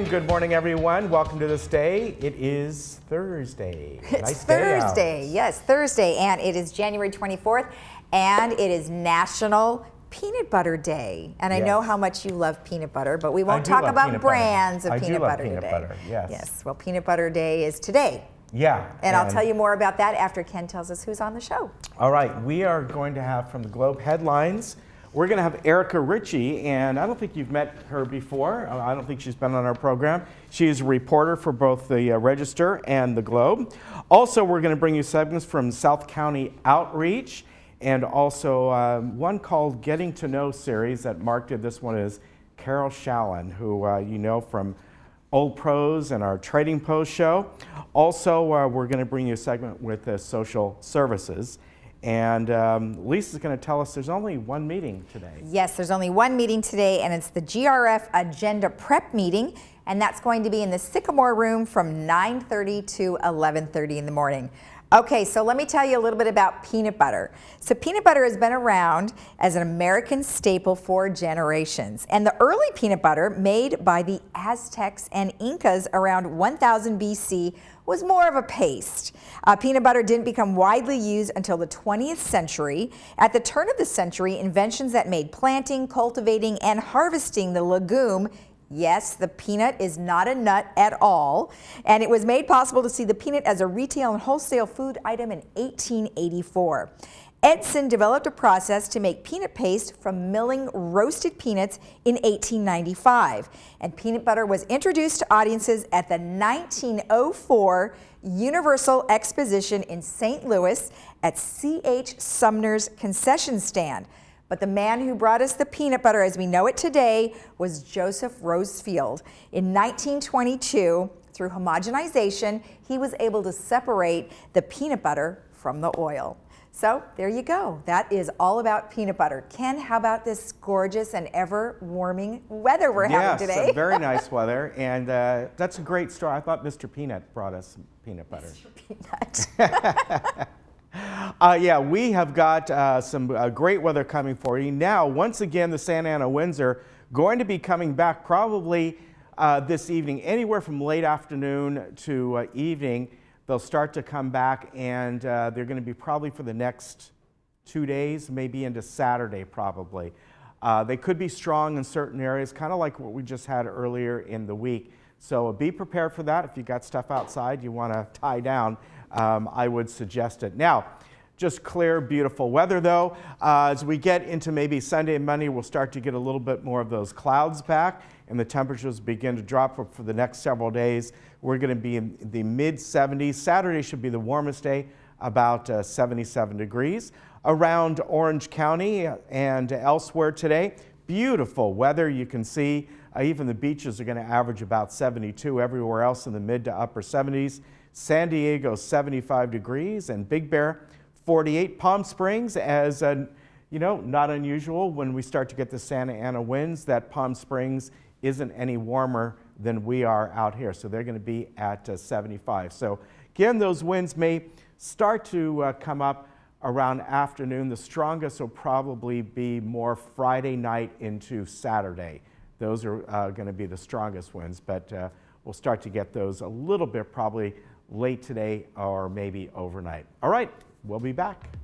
Good morning, everyone. Welcome to this day. It is Thursday. It's Thursday. Yes, Thursday. And it is January 24th. And it is National Peanut Butter Day. And I know how much you love peanut butter, but we won't talk about brands of peanut butter today. Butter, yes. Yes. Well, Peanut Butter Day is today. Yeah. And I'll tell you more about that after Ken tells us who's on the show. All right. We are going to have from the Globe headlines. We're going to have Erica Ritchie, and I don't think you've met her before. I don't think she's been on our program. She is a reporter for both the Register and the Globe. Also, we're going to bring you segments from South County Outreach, and also one called Getting to Know series that Mark did. This one is Carol Shallon, who you know from Old Pros and our Trading Post show. Also, we're going to bring you a segment with social services. And Lisa's going to tell us there's only one meeting today. Yes, there's only one meeting today, and it's the GRF Agenda Prep meeting, and that's going to be in the Sycamore Room from 9:30 to 11:30 in the morning. Okay, so let me tell you a little bit about peanut butter. So peanut butter has been around as an American staple for generations. And the early peanut butter made by the Aztecs and Incas around 1000 BC was more of a paste. Peanut butter didn't become widely used until the 20th century. At the turn of the century, inventions that made planting, cultivating, and harvesting the legume, yes, the peanut is not a nut at all. And it was made possible to see the peanut as a retail and wholesale food item in 1884. Edson developed a process to make peanut paste from milling roasted peanuts in 1895. And peanut butter was introduced to audiences at the 1904 Universal Exposition in St. Louis at C.H. Sumner's concession stand. But the man who brought us the peanut butter as we know it today was Joseph Rosefield. In 1922, through homogenization, he was able to separate the peanut butter from the oil. So there you go. That is all about peanut butter. Ken, how about this gorgeous and ever-warming weather we're having today? Yes, very nice weather. And that's a great story. I thought Mr. Peanut brought us peanut butter. Mr. Peanut. Yeah, we have got some great weather coming for you. Now, once again, the Santa Ana winds are going to be coming back probably this evening, anywhere from late afternoon to evening. They'll start to come back, and they're going to be probably for the next 2 days, maybe into Saturday probably. They could be strong in certain areas, kind of like what we just had earlier in the week. So be prepared for that. If you got stuff outside you want to tie down, I would suggest it. Now, just clear, beautiful weather though. As we get into maybe Sunday and Monday, we'll start to get a little bit more of those clouds back, and the temperatures begin to drop for the next several days. We're going to be in the mid-70s. Saturday should be the warmest day, about 77 degrees. Around Orange County and elsewhere today, beautiful weather. You can see even the beaches are going to average about 72. Everywhere else in the mid to upper 70s. San Diego 75 degrees, and Big Bear 48. Palm Springs, as you know, not unusual when we start to get the Santa Ana winds, that Palm Springs isn't any warmer than we are out here. So they're going to be at 75. So again, those winds may start to come up around afternoon. The strongest will probably be more Friday night into Saturday. Those are going to be the strongest winds, but we'll start to get those a little bit probably late today or maybe overnight. All right, we'll be back.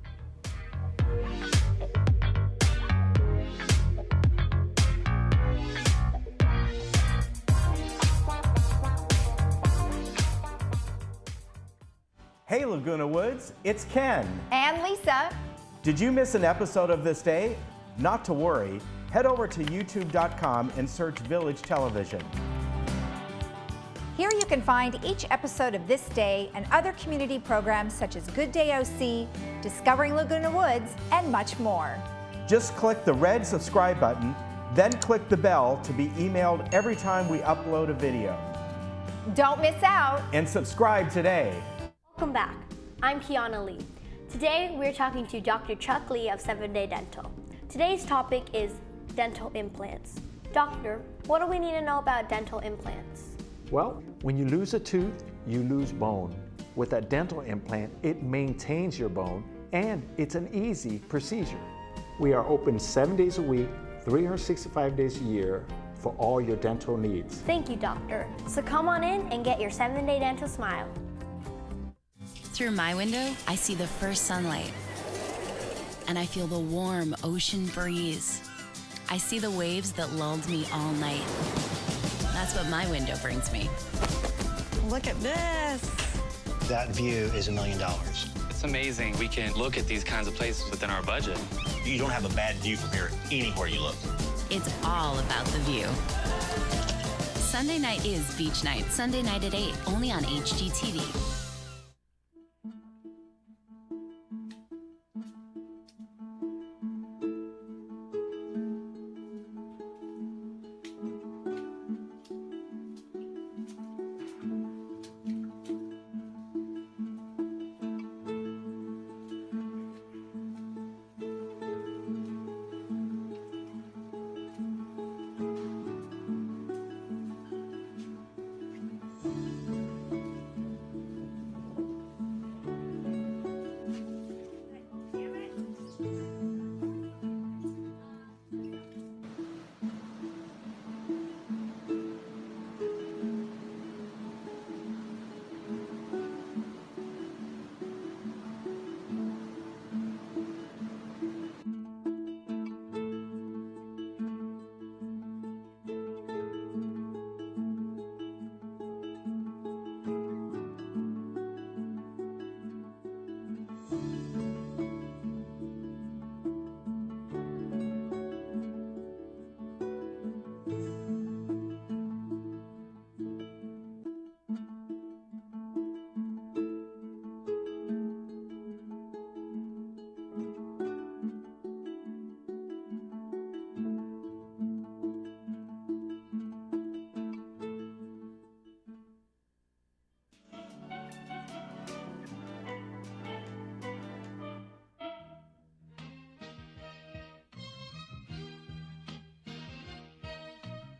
Hey Laguna Woods, it's Ken. And Lisa. Did you miss an episode of This Day? Not to worry. Head over to youtube.com and search Village Television. Here you can find each episode of This Day and other community programs such as Good Day OC, Discovering Laguna Woods, and much more. Just click the red subscribe button, then click the bell to be emailed every time we upload a video. Don't miss out. And subscribe today. Welcome back. I'm Kiana Lee. Today we're talking to Dr. Chuck Lee of 7 Day Dental. Today's topic is dental implants. Doctor, what do we need to know about dental implants? Well, when you lose a tooth, you lose bone. With a dental implant, it maintains your bone, and it's an easy procedure. We are open 7 days a week, 365 days a year, for all your dental needs. Thank you, doctor. So come on in and get your 7-day dental smile. Through my window, I see the first sunlight, and I feel the warm ocean breeze. I see the waves that lulled me all night. That's what my window brings me. Look at this. That view is $1 million. It's amazing we can look at these kinds of places within our budget. You don't have a bad view from here anywhere you look. It's all about the view. Sunday night is beach night. Sunday night at 8, only on HGTV.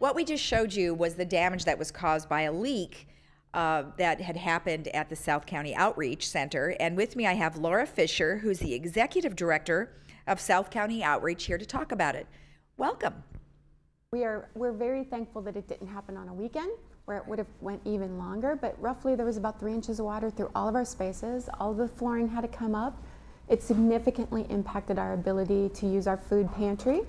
What we just showed you was the damage that was caused by a leak that had happened at the South County Outreach Center. And with me I have Laura Fisher, who's the Executive Director of South County Outreach, here to talk about it. Welcome. We're very thankful that it didn't happen on a weekend where it would have went even longer, but roughly there was about 3 inches of water through all of our spaces. All of the flooring had to come up. It significantly impacted our ability to use our food pantry.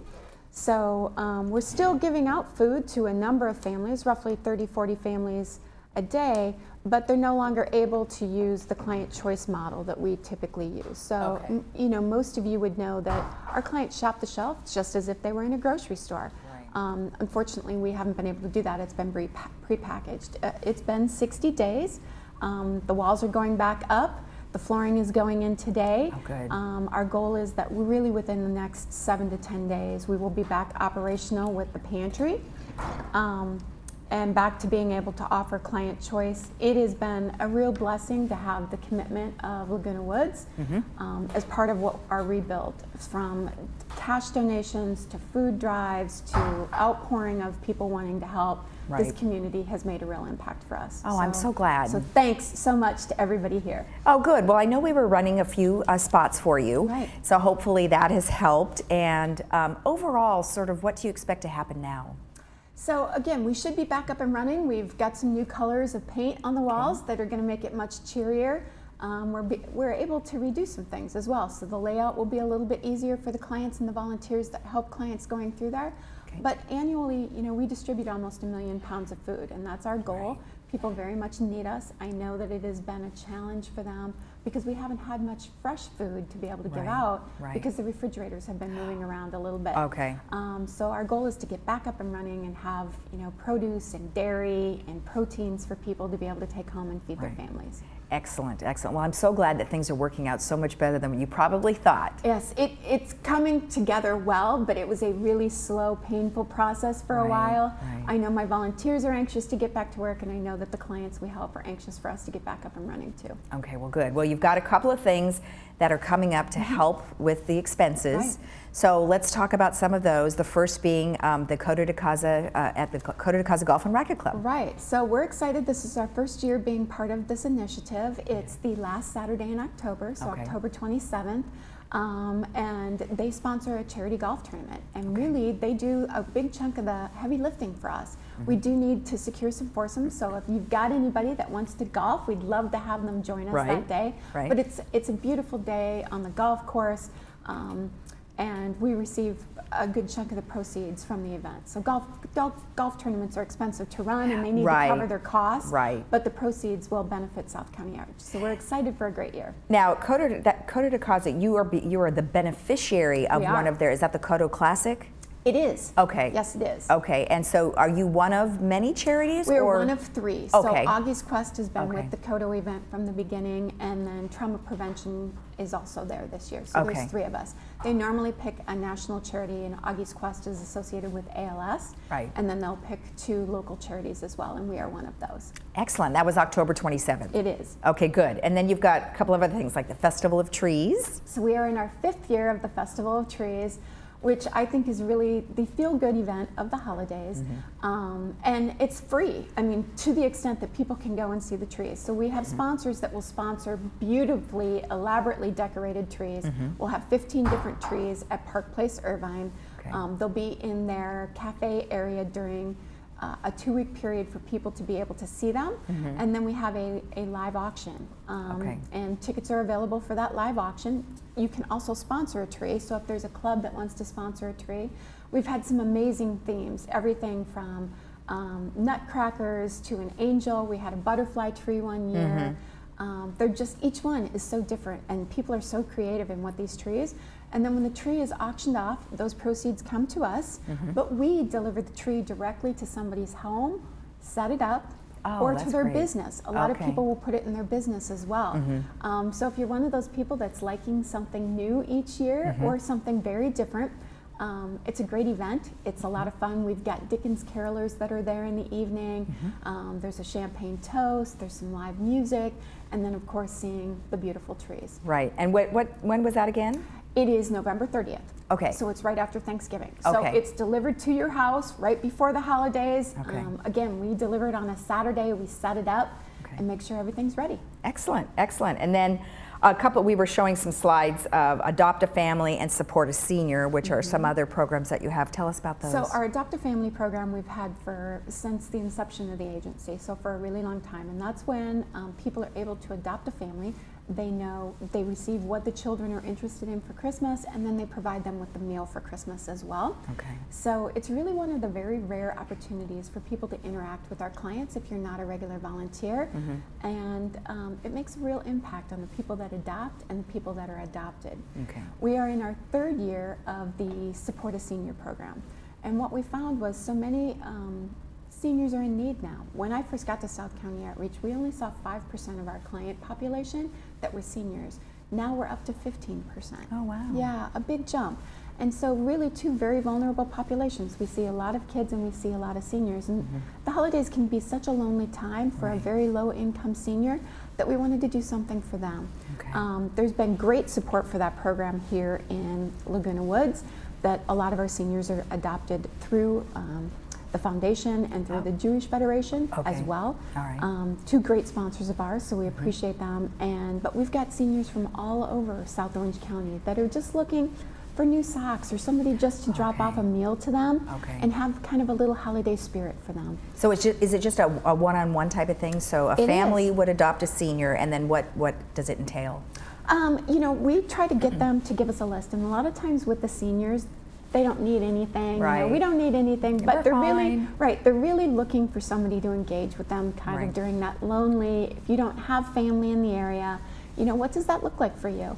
So we're still giving out food to a number of families, roughly 30, 40 families a day, but they're no longer able to use the client choice model that we typically use. So, you know, most of you would know that our clients shop the shelf just as if they were in a grocery store. Right. Unfortunately, we haven't been able to do that. It's been prepackaged. It's been 60 days. The walls are going back up. The flooring is going in today. Oh, good. Our goal is that really within the next 7 to 10 days, we will be back operational with the pantry and back to being able to offer client choice. It has been a real blessing to have the commitment of Laguna Woods as part of what our rebuild, from cash donations to food drives to outpouring of people wanting to help. Right. This community has made a real impact for us. Oh, I'm so glad. So thanks so much to everybody here. Oh, good. Well, I know we were running a few spots for you. Right. So hopefully that has helped. And overall, sort of what do you expect to happen now? So again, we should be back up and running. We've got some new colors of paint on the walls that are going to make it much cheerier. We're able to redo some things as well. So the layout will be a little bit easier for the clients and the volunteers that help clients going through there. But annually, you know, we distribute almost 1 million pounds of food, and that's our goal. Right. People very much need us. I know that it has been a challenge for them because we haven't had much fresh food to be able to give out because the refrigerators have been moving around a little bit. Okay. So our goal is to get back up and running and have, you know, produce and dairy and proteins for people to be able to take home and feed their families. Excellent, excellent. Well, I'm so glad that things are working out so much better than you probably thought. Yes, it's coming together well, but it was a really slow, painful process for a while. Right. I know my volunteers are anxious to get back to work, and I know that the clients we help are anxious for us to get back up and running too. Okay, well, good. Well, you've got a couple of things that are coming up to help with the expenses. Right. So let's talk about some of those. The first being the Coto de Caza at the Coto de Caza Golf and Racket Club. Right. So we're excited. This is our first year being part of this initiative. It's the last Saturday in October, so October 27th. and they sponsor a charity golf tournament. And really, they do a big chunk of the heavy lifting for us. We do need to secure some foursomes, so if you've got anybody that wants to golf, we'd love to have them join us that day. But it's a beautiful day on the golf course, and we receive a good chunk of the proceeds from the event. So golf tournaments are expensive to run, and they need to cover their costs. But the proceeds will benefit South County Outreach. So we're excited for a great year. Now, Coto de Caza, you are the beneficiary of one of their. Is that the Coto Classic? It is. Okay. Yes, it is. Okay, and so are you one of many charities? We're one of three. Okay. So Augie's Quest has been with the Coto event from the beginning, and then Trauma Prevention is also there this year. So there's three of us. They normally pick a national charity, and Augie's Quest is associated with ALS. And then they'll pick 2 local charities as well, and we are one of those. Excellent. That was October 27th. It is. Okay, good. And then you've got a couple of other things like the Festival of Trees. So we are in our 5th year of the Festival of Trees, which I think is really the feel-good event of the holidays. And it's free, I mean, to the extent that people can go and see the trees. So we have sponsors that will sponsor beautifully, elaborately decorated trees. We'll have 15 different trees at Park Place, Irvine. They'll be in their cafe area during a 2-week period for people to be able to see them. And then we have a live auction. And tickets are available for that live auction. You can also sponsor a tree, so if there's a club that wants to sponsor a tree. We've had some amazing themes, everything from nutcrackers to an angel. We had a butterfly tree one year. They're just, each one is so different, and people are so creative in what these trees. And then when the tree is auctioned off, those proceeds come to us, but we deliver the tree directly to somebody's home, set it up, or to their business. A lot of people will put it in their business as well. So if you're one of those people that's liking something new each year or something very different, it's a great event. It's a lot of fun. We've got Dickens carolers that are there in the evening. There's a champagne toast, there's some live music, and then of course seeing the beautiful trees. Right, and when was that again? It is November 30th. Okay. So it's right after Thanksgiving. So it's delivered to your house right before the holidays. Again, we deliver it on a Saturday. We set it up and make sure everything's ready. Excellent, excellent. And then we were showing some slides of Adopt a Family and Support a Senior, which are some other programs that you have. Tell us about those. So our Adopt a Family program we've had since the inception of the agency, so for a really long time. And that's when people are able to adopt a family. They know, they receive what the children are interested in for Christmas, and then they provide them with the meal for Christmas as well. So it's really one of the very rare opportunities for people to interact with our clients if you're not a regular volunteer. And it makes a real impact on the people that adopt and the people that are adopted. We are in our 3rd year of the Support a Senior program. And what we found was so many seniors are in need now. When I first got to South County Outreach, we only saw 5% of our client population that were seniors. Now we're up to 15%. Oh, wow. Yeah, a big jump. And so really 2 very vulnerable populations. We see a lot of kids and we see a lot of seniors. And the holidays can be such a lonely time for a very low income senior that we wanted to do something for them. There's been great support for that program here in Laguna Woods, that a lot of our seniors are adopted through the foundation and through the Jewish Federation as well. 2 great sponsors of ours, so we appreciate them. But we've got seniors from all over South Orange County that are just looking for new socks or somebody just to drop off a meal to them and have kind of a little holiday spirit for them. So is it just a one-on-one type of thing? So a family would adopt a senior, and then what does it entail? You know, we try to get them to give us a list, and a lot of times with the seniors, they don't need anything. You know, we don't need anything, but they're really looking for somebody to engage with them kind of during that lonely, if you don't have family in the area, you know, what does that look like for you?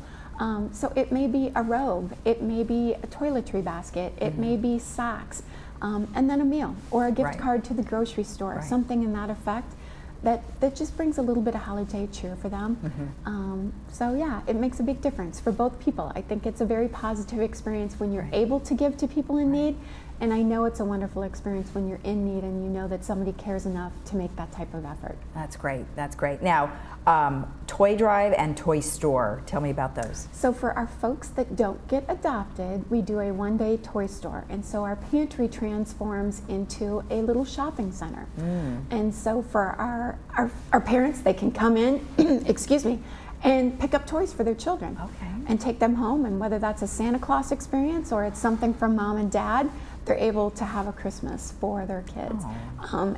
So it may be a robe, it may be a toiletry basket, it may be socks, and then a meal or a gift card to the grocery store, something in that effect. That just brings a little bit of holiday cheer for them. So yeah, it makes a big difference for both people. I think it's a very positive experience when you're able to give to people in need, and I know it's a wonderful experience when you're in need and you know that somebody cares enough to make that type of effort. That's great, that's great. Now, Toy Drive and Toy Store, tell me about those. So for our folks that don't get adopted, we do a one-day toy store, and so our pantry transforms into a little shopping center. And so for our parents, they can come in, excuse me, and pick up toys for their children. and take them home. And whether that's a Santa Claus experience or it's something from mom and dad, they're able to have a Christmas for their kids.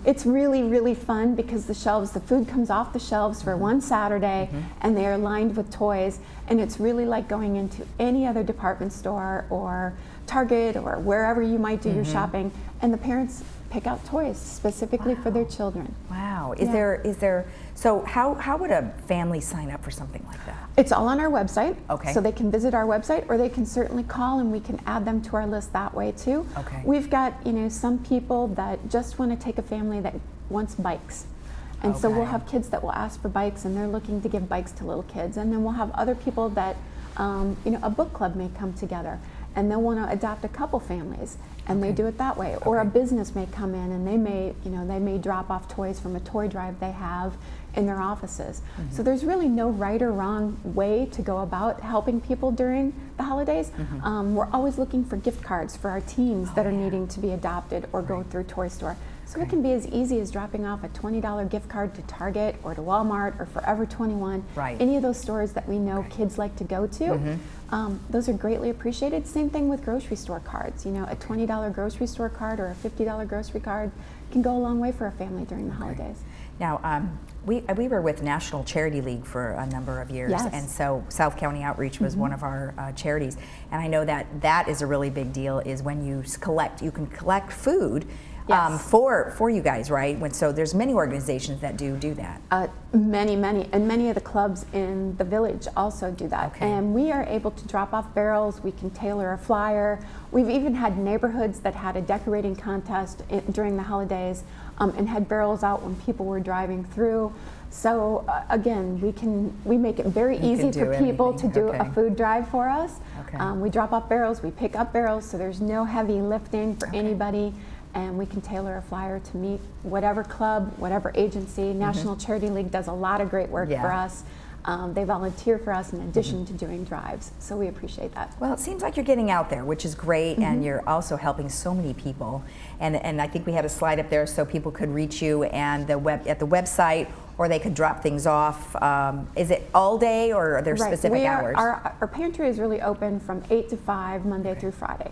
It's really, really fun because the food comes off the shelves for one Saturday, and they are lined with toys, and it's really like going into any other department store or Target or wherever you might do your shopping, and the parents pick out toys specifically for their children. Wow. Is there, so how would a family sign up for something like that? It's all on our website. Okay. So they can visit our website, or they can certainly call and we can add them to our list that way too. Okay. We've got, some people that just want to take a family that wants bikes. And so we'll have kids that will ask for bikes, and they're looking to give bikes to little kids. And then we'll have other people that, a book club may come together and they'll want to adopt a couple families, and they do it that way. Or a business may come in and they may drop off toys from a toy drive they have in their offices. So there's really no right or wrong way to go about helping people during the holidays. We're always looking for gift cards for our teens that are needing to be adopted or go through Toy Store. So it can be as easy as dropping off a $20 gift card to Target or to Walmart or Forever 21. Any of those stores that we know kids like to go to. Those are greatly appreciated. Same thing with grocery store cards. A $20 grocery store card or a $50 grocery card can go a long way for a family during the holidays. Now, we were with National Charity League for a number of years, and so South County Outreach was one of our charities. And I know that is a really big deal, is when you can collect food for you guys, right? So there's many organizations that do that. Many, and many of the clubs in the village also do that. And we are able to drop off barrels. We can tailor a flyer. We've even had neighborhoods that had a decorating contest during the holidays, and had barrels out when people were driving through. So again, we make it very easy for people to do a food drive for us. We drop off barrels, we pick up barrels, so there's no heavy lifting for anybody. And we can tailor a flyer to meet whatever club, whatever agency. National Charity League does a lot of great work for us. They volunteer for us in addition to doing drives, so we appreciate that. Well, it seems like you're getting out there, which is great, and you're also helping so many people. And I think we had a slide up there so people could reach you and at the website, or they could drop things off. Is it all day, or are there specific hours? Our pantry is really open from 8 to 5, Monday through Friday,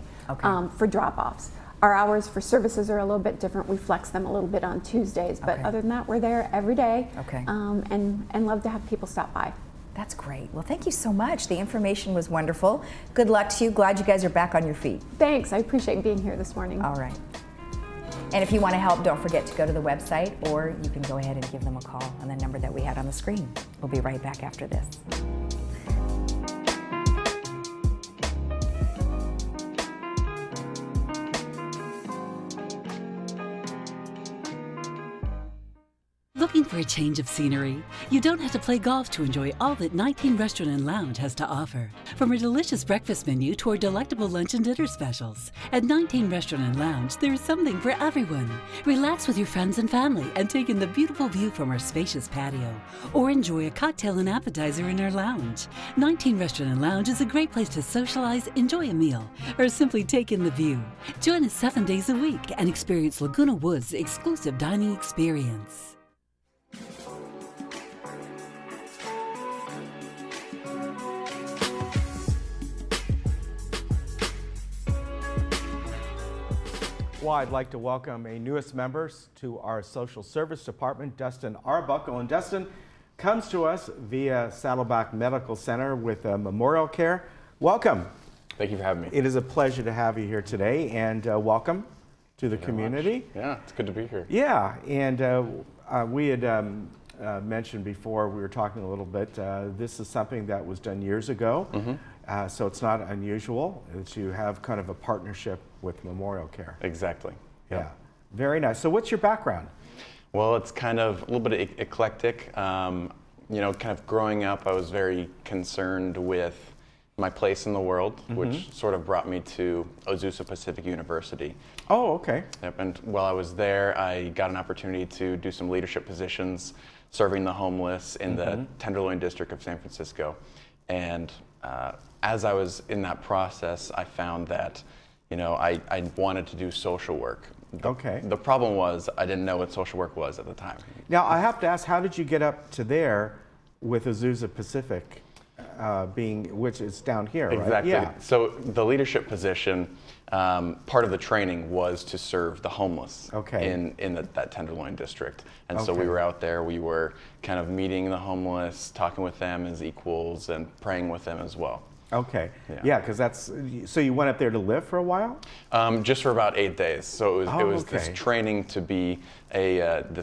for drop-offs. Our hours for services are a little bit different. We flex them a little bit on Tuesdays, but other than that, we're there every day, and love to have people stop by. That's great. Well, thank you so much. The information was wonderful. Good luck to you. Glad you guys are back on your feet. Thanks. I appreciate being here this morning. All right. And if you want to help, don't forget to go to the website, or you can go ahead and give them a call on the number that we had on the screen. We'll be right back after this. Looking for a change of scenery? You don't have to play golf to enjoy all that 19 Restaurant and Lounge has to offer. From a delicious breakfast menu to our delectable lunch and dinner specials. At 19 Restaurant and Lounge, there is something for everyone. Relax with your friends and family and take in the beautiful view from our spacious patio. Or enjoy a cocktail and appetizer in our lounge. 19 Restaurant and Lounge is a great place to socialize, enjoy a meal, or simply take in the view. Join us 7 days a week and experience Laguna Woods' exclusive dining experience. Well, I'd like to welcome a newest members to our social service department, Dustin Arbuckle. And Dustin comes to us via Saddleback Medical Center with Memorial Care. Welcome. Thank you for having me. It is a pleasure to have you here today, and welcome to the community. Yeah, it's good to be here. Yeah, and we had mentioned before, we were talking a little bit, this is something that was done years ago, so it's not unusual that you have kind of a partnership with Memorial Care. Exactly. Yeah, very nice. So what's your background? Well, it's kind of a little bit eclectic. You know, kind of growing up, I was very concerned with my place in the world, which sort of brought me to Azusa Pacific University. Oh, okay. Yep, and while I was there, I got an opportunity to do some leadership positions, serving the homeless in the Tenderloin District of San Francisco. And as I was in that process, I found that, you know, I wanted to do social work. The problem was I didn't know what social work was at the time. Now, I have to ask, how did you get up to there with Azusa Pacific? which is down here, right? Exactly. Yeah. So the leadership position, part of the training was to serve the homeless in that Tenderloin district. And so we were out there, we were kind of meeting the homeless, talking with them as equals and praying with them as well. Okay. Yeah, because so you went up there to live for a while? Just for about 8 days. So it was this training to be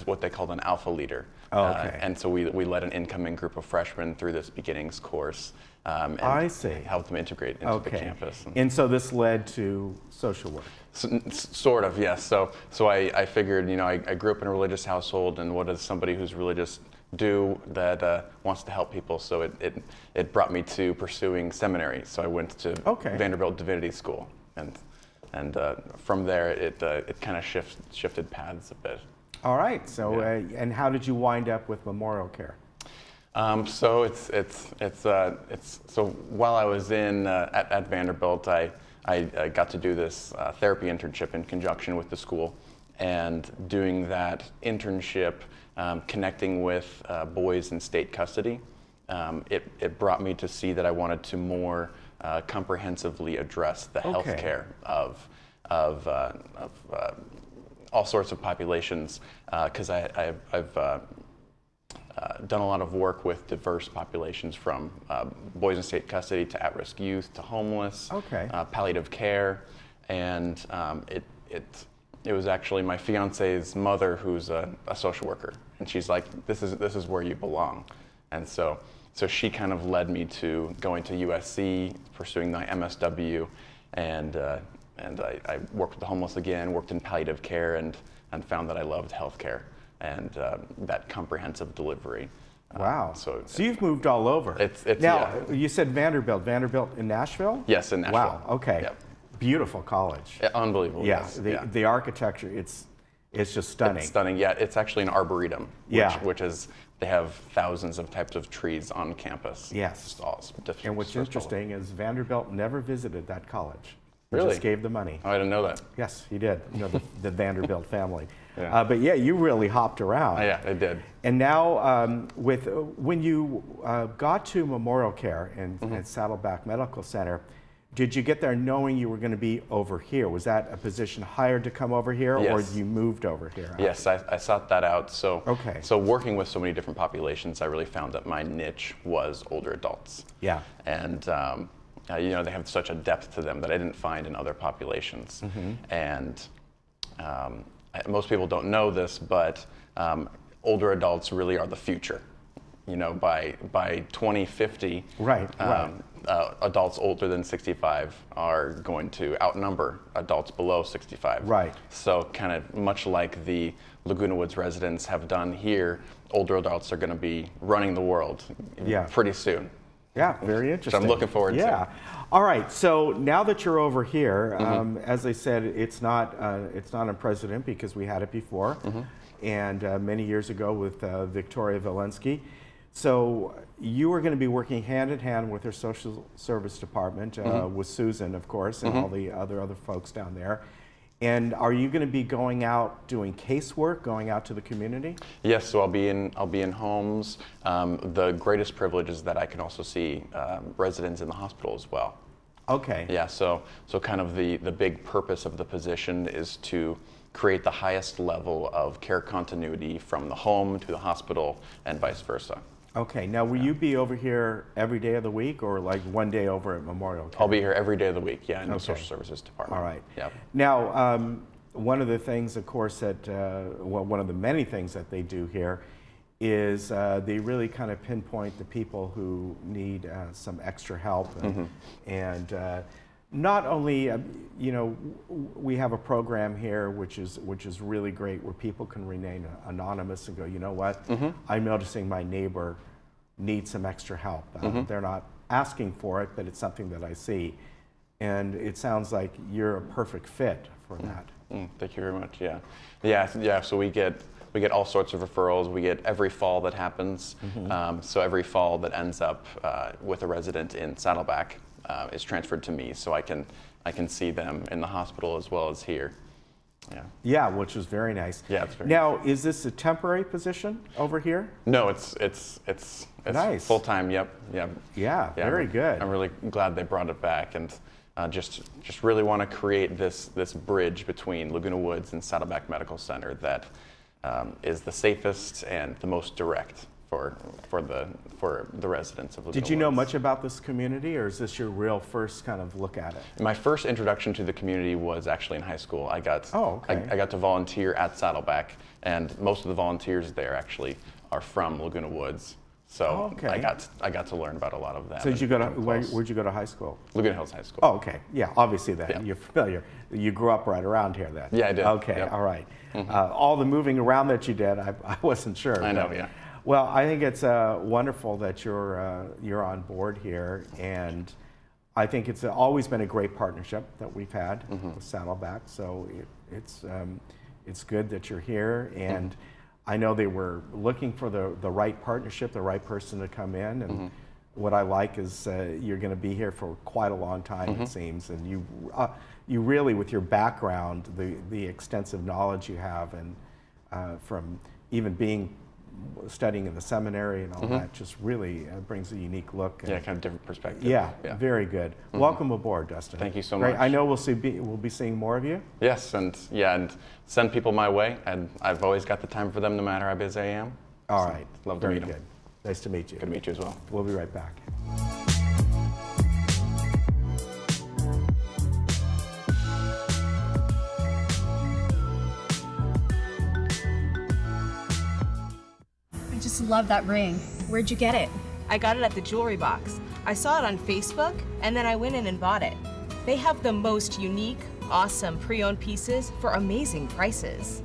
what they called an alpha leader. And so we led an incoming group of freshmen through this beginnings course. And I see. Helped them integrate into the campus. And so this led to social work? Sort of, yes. So I figured, I grew up in a religious household, and what does somebody who's religious do that wants to help people? So it brought me to pursuing seminary. So I went to Vanderbilt Divinity School, and from there it kind of shifted paths a bit. All right. So and how did you wind up with Memorial Care? So so while I was at Vanderbilt, I got to do this therapy internship in conjunction with the school, and doing that internship, connecting with boys in state custody, it brought me to see that I wanted to more comprehensively address the health care of all sorts of populations, because I've done a lot of work with diverse populations, from boys in state custody to at-risk youth to homeless, palliative care, and it was actually my fiance's mother who's a social worker, and she's like, this is where you belong, and so she kind of led me to going to USC, pursuing my MSW, and I worked with the homeless again, worked in palliative care, and found that I loved healthcare and that comprehensive delivery. Wow. So you've moved all over. Now, you said Vanderbilt. Vanderbilt in Nashville? Yes, in Nashville. Wow. Okay. Yep. Beautiful college. Unbelievable. Yeah. Yes. The architecture, it's just stunning. It's stunning. Yeah. It's actually an arboretum. Which is, they have thousands of types of trees on campus. Yes. And what's interesting is Vanderbilt never visited that college. He Really? just gave the money. Oh, I didn't know that. Yes, he did. The Vanderbilt family. But yeah, you really hopped around. Yeah, I did. And now, when you got to Memorial Care and Saddleback Medical Center, did you get there knowing you were going to be over here? Was that a position hired to come over here, or you moved over here? Yes, I sought that out. So working with so many different populations, I really found that my niche was older adults. Yeah. And they have such a depth to them that I didn't find in other populations. And most people don't know this, but older adults really are the future. By 2050, adults older than 65 are going to outnumber adults below 65. Right. So kind of much like the Laguna Woods residents have done here, older adults are going to be running the world pretty soon. Yeah, very interesting. So I'm looking forward to it. Yeah. All right. So now that you're over here, as I said, it's not unprecedented because we had it before, and many years ago with Victoria Valensky. So you are going to be working hand in hand with her social service department, with Susan, of course, and all the other folks down there. And are you going to be going out doing casework, going out to the community? Yes, so I'll be in homes. The greatest privilege is that I can also see residents in the hospital as well. Okay. Yeah, so kind of the big purpose of the position is to create the highest level of care continuity from the home to the hospital and vice versa. Okay, now will you be over here every day of the week, or like one day over at Memorial Care? I'll be here every day of the week, in the social services department. All right. Yep. Now, one of the things, of course, that, one of the many things that they do here is they really kind of pinpoint the people who need some extra help. And not only, we have a program here which is really great, where people can remain anonymous and go, you know what, I'm noticing my neighbor needs some extra help. They're not asking for it, but it's something that I see. And it sounds like you're a perfect fit for that. Thank you very much. Yeah. So we get all sorts of referrals. We get every fall that happens. So every fall that ends up with a resident in Saddleback is transferred to me, so I can see them in the hospital as well as here. Yeah. Yeah, which was very nice. Yeah, it's very Now, is this a temporary position over here? No, it's nice. full time. Yep. Yeah, very good. I'm really glad they brought it back, and just really want to create this bridge between Laguna Woods and Saddleback Medical Center that is the safest and the most direct for the residents of Laguna Did you know Woods. much about this community, or is this your real first kind of look at it? My first introduction to the community was actually in high school. I got I got to volunteer at Saddleback, and most of the volunteers there actually are from Laguna Woods. So I got to learn about a lot of that. So did you go to where'd you go to high school? Laguna Hills High School. Oh, okay. Yeah, obviously that you're familiar. You grew up right around here then. Yeah, I did. Okay, Yep. all right. All the moving around that you did, I wasn't sure. I know, yeah. Well, I think it's wonderful that you're on board here, and I think it's always been a great partnership that we've had with Saddleback. So it's good that you're here, and I know they were looking for the right partnership, the right person to come in, and what I like is you're going to be here for quite a long time, it seems, and you really, with your background, the extensive knowledge you have, and from even studying in the seminary and all that, just really brings a unique look. Yeah, kind of different perspective. Yeah, very good. Welcome aboard, Dustin. Thank you so Great. much. I know we'll be seeing more of you. Yes, and send people my way, and I've always got the time for them no matter how busy I am. All right. Love to very meet good. them. Nice to meet you. Good to meet you as well. We'll be right back. I just love that ring. Where'd you get it? I got it at the Jewelry Box. I saw it on Facebook, and then I went in and bought it. They have the most unique, awesome pre-owned pieces for amazing prices.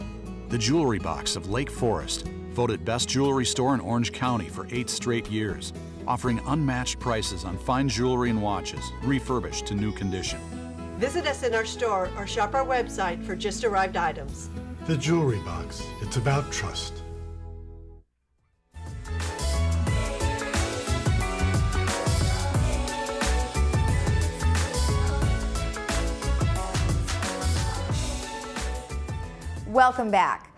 The Jewelry Box of Lake Forest, voted best jewelry store in Orange County for 8 straight years, offering unmatched prices on fine jewelry and watches, refurbished to new condition. Visit us in our store or shop our website for just arrived items. The Jewelry Box. It's about trust. Welcome back.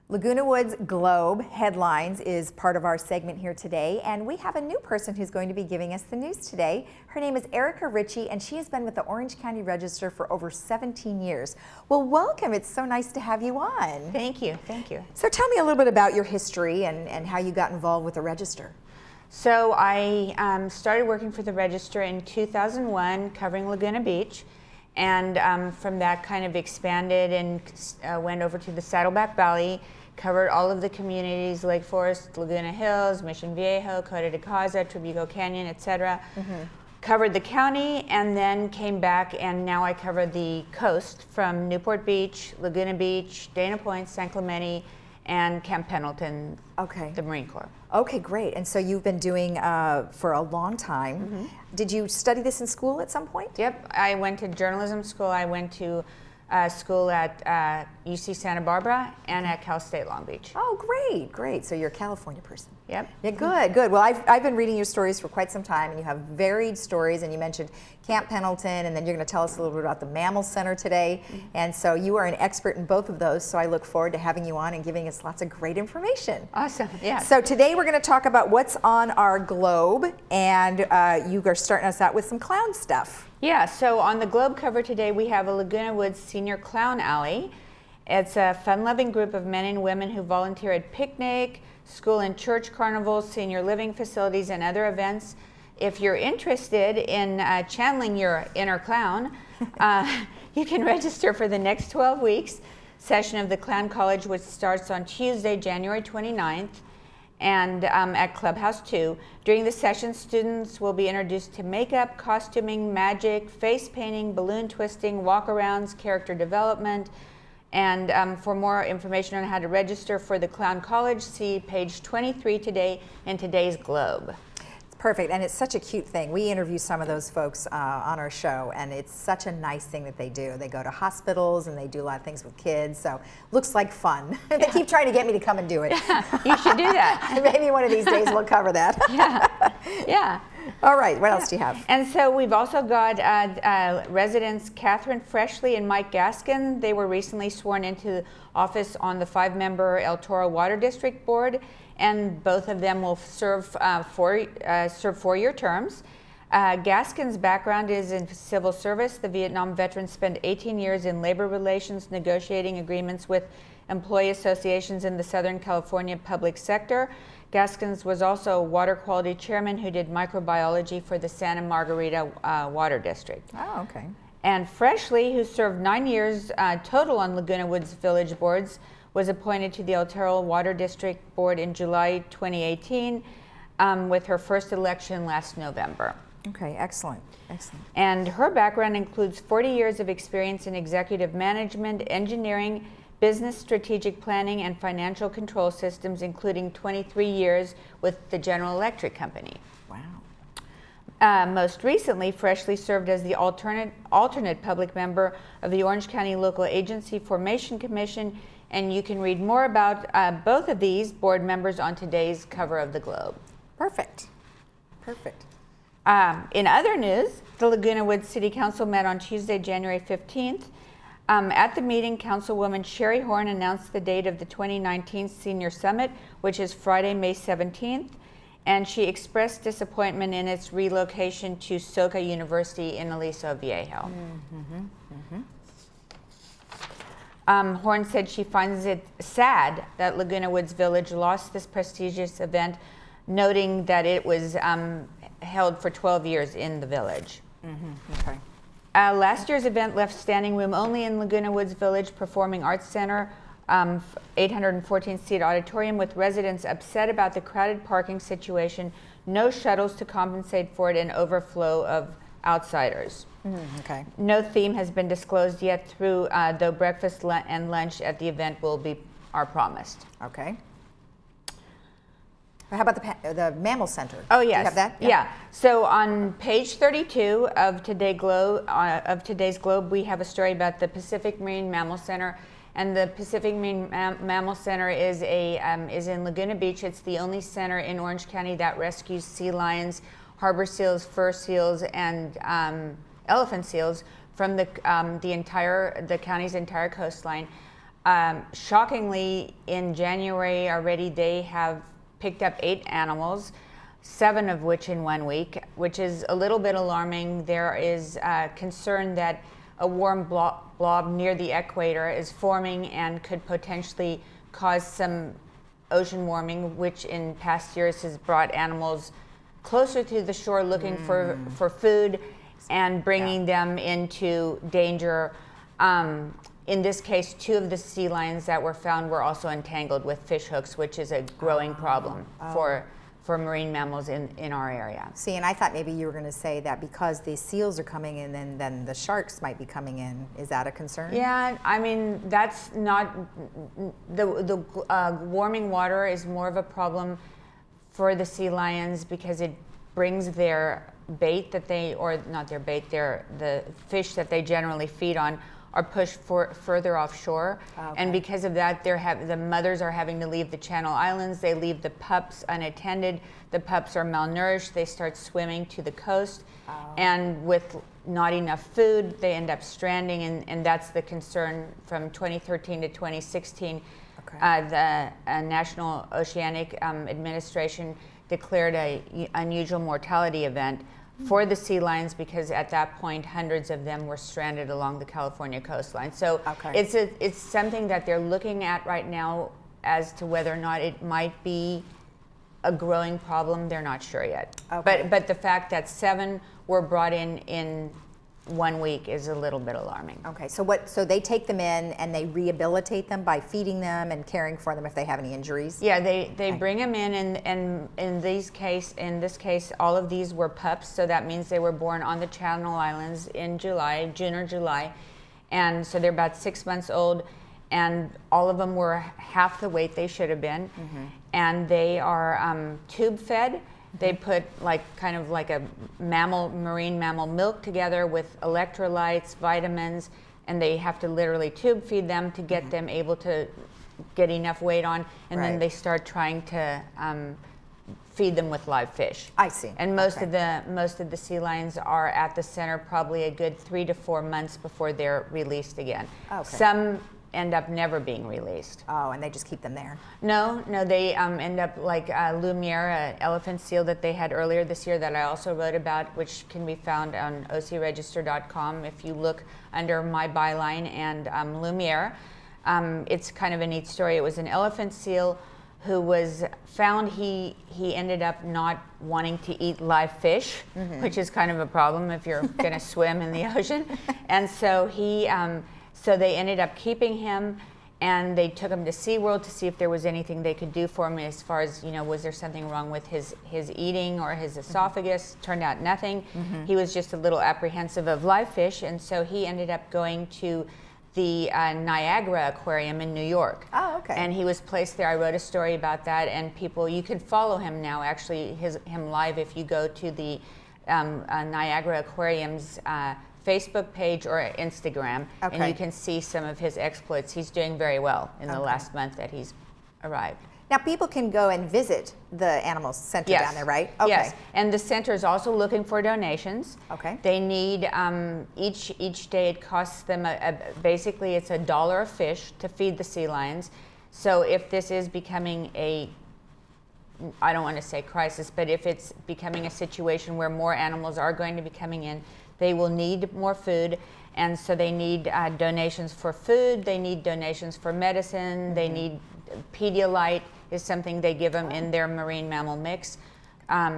Laguna Woods Globe Headlines is part of our segment here today, and we have a new person who's going to be giving us the news today. Her name is Erica Ritchie, and she has been with the Orange County Register for over 17 years. Well, welcome. It's so nice to have you on. Thank you. Thank you. So tell me a little bit about your history and how you got involved with the Register. So I started working for the Register in 2001, covering Laguna Beach. And from that kind of expanded and went over to the Saddleback Valley, covered all of the communities, Lake Forest, Laguna Hills, Mission Viejo, Costa de Caza, Trabuco Canyon, etc. Covered the county and then came back, and now I cover the coast from Newport Beach, Laguna Beach, Dana Point, San Clemente, and Camp Pendleton, the Marine Corps. Okay, great. And so you've been doing for a long time. Did you study this in school at some point? Yep, I went to journalism school. I went to school at UC Santa Barbara and at Cal State Long Beach. Oh, great, great. So you're a California person. Yep. Yeah, good, good. Well, I've been reading your stories for quite some time, and you have varied stories, and you mentioned Camp Pendleton, and then you're going to tell us a little bit about the Mammal Center today. And so you are an expert in both of those, so I look forward to having you on and giving us lots of great information. Awesome, yeah. So today we're going to talk about what's on our globe, and you are starting us out with some clown stuff. Yeah, so on the Globe cover today we have a Laguna Woods Senior Clown Alley. It's a fun-loving group of men and women who volunteer at picnic, school and church carnivals, senior living facilities, and other events. If you're interested in channeling your inner clown, you can register for the next 12 weeks session of the Clown College, which starts on Tuesday, January 29th, and at Clubhouse 2. During the session, students will be introduced to makeup, costuming, magic, face painting, balloon twisting, walk-arounds, character development. And for more information on how to register for the Clown College, see page 23 today in today's Globe. It's perfect, and it's such a cute thing. We interview some of those folks on our show, and it's such a nice thing that they do. They go to hospitals, and they do a lot of things with kids, so looks like fun. They keep trying to get me to come and do it. Yeah, you should do that. Maybe one of these days we'll cover that. Yeah. All right, what else do you have? And so we've also got residents Catherine Freshley and Mike Gaskin. They were recently sworn into office on the 5-member El Toro Water District Board, and both of them will serve 4-year terms. Gaskin's background is in civil service. The Vietnam veteran spent 18 years in labor relations, negotiating agreements with employee associations in the Southern California public sector. Gaskins was also a water quality chairman who did microbiology for the Santa Margarita Water District. Oh, okay. And Freshley, who served 9 years total on Laguna Woods Village boards, was appointed to the El Toro Water District Board in July 2018 with her first election last November. Okay, excellent, excellent. And her background includes 40 years of experience in executive management, engineering, business strategic planning, and financial control systems, including 23 years with the General Electric Company. Wow. Most recently, Freshley served as the alternate public member of the Orange County Local Agency Formation Commission, and you can read more about both of these board members on today's cover of the Globe. Perfect, perfect. In other news, the Laguna Woods City Council met on Tuesday, January 15th. At the meeting, Councilwoman Sherry Horn announced the date of the 2019 Senior Summit, which is Friday, May 17th, and she expressed disappointment in its relocation to Soka University in Aliso Viejo. Horn said she finds it sad that Laguna Woods Village lost this prestigious event, noting that it was held for 12 years in the village. Okay. Last year's event left standing room only in Laguna Woods Village Performing Arts Center, 814-seat auditorium, with residents upset about the crowded parking situation, no shuttles to compensate for it, and overflow of outsiders. Okay. No theme has been disclosed yet, though breakfast and lunch at the event are promised. Okay. How about the Mammal Center? Oh, Do yes. you have that? Yeah. So on page 32 of today's Globe, we have a story about the Pacific Marine Mammal Center. And the Pacific Marine Mammal Center is in Laguna Beach. It's the only center in Orange County that rescues sea lions, harbor seals, fur seals, and elephant seals from the county's entire coastline. Shockingly, in January already, they have picked up 8 animals, 7 of which in 1 week, which is a little bit alarming. There is concern that a warm blob near the equator is forming and could potentially cause some ocean warming, which in past years has brought animals closer to the shore looking for food and bringing them into danger. In this case, 2 of the sea lions that were found were also entangled with fish hooks, which is a growing problem for marine mammals in our area. See, and I thought maybe you were going to say that because the seals are coming in, then the sharks might be coming in. Is that a concern? Yeah, I mean, that's not, the warming water is more of a problem for the sea lions because it brings their bait that the fish that they generally feed on are pushed further offshore. Okay. And because of that, the mothers are having to leave the Channel Islands. They leave the pups unattended. The pups are malnourished. They start swimming to the coast. And with not enough food, they end up stranding. And that's the concern from 2013 to 2016. Okay. The National Oceanic Administration declared an unusual mortality event for the sea lions because at that point hundreds of them were stranded along the California coastline. So it's something that they're looking at right now as to whether or not it might be a growing problem. They're not sure yet. Okay. But the fact that 7 were brought in 1 week is a little bit alarming. Okay, so they take them in and they rehabilitate them by feeding them and caring for them if they have any injuries? Yeah, they bring them in, and in this case, all of these were pups, so that means they were born on the Channel Islands in June or July, and so they're about 6 months old, and all of them were half the weight they should have been, and they are tube fed. They put kind of like a marine mammal milk together with electrolytes, vitamins, and they have to literally tube feed them to get them able to get enough weight on, and then they start trying to feed them with live fish. I see. And most of the sea lions are at the center probably a good 3 to 4 months before they're released again. Okay. Some end up never being released. Oh, and they just keep them there? No, they end up like Lumiere, an elephant seal that they had earlier this year that I also wrote about, which can be found on ocregister.com if you look under my byline and Lumiere. It's kind of a neat story. It was an elephant seal who was found, he ended up not wanting to eat live fish, which is kind of a problem if you're gonna swim in the ocean. And so so they ended up keeping him, and they took him to SeaWorld to see if there was anything they could do for him as far as, was there something wrong with his eating or his esophagus? Turned out nothing. He was just a little apprehensive of live fish, and so he ended up going to the Niagara Aquarium in New York. Oh, okay. And he was placed there. I wrote a story about that, and you can follow him now, actually, him live if you go to the Niagara Aquarium's Facebook page or Instagram, and you can see some of his exploits. He's doing very well in the last month that he's arrived. Now, people can go and visit the animal center down there, right? Okay. Yes, and the center is also looking for donations. Okay. They need, each day it costs them, basically it's $1 a fish to feed the sea lions. So if this is becoming I don't want to say crisis, but if it's becoming a situation where more animals are going to be coming in, they will need more food, and so they need donations for food, they need donations for medicine, they need Pedialyte is something they give them in their marine mammal mix.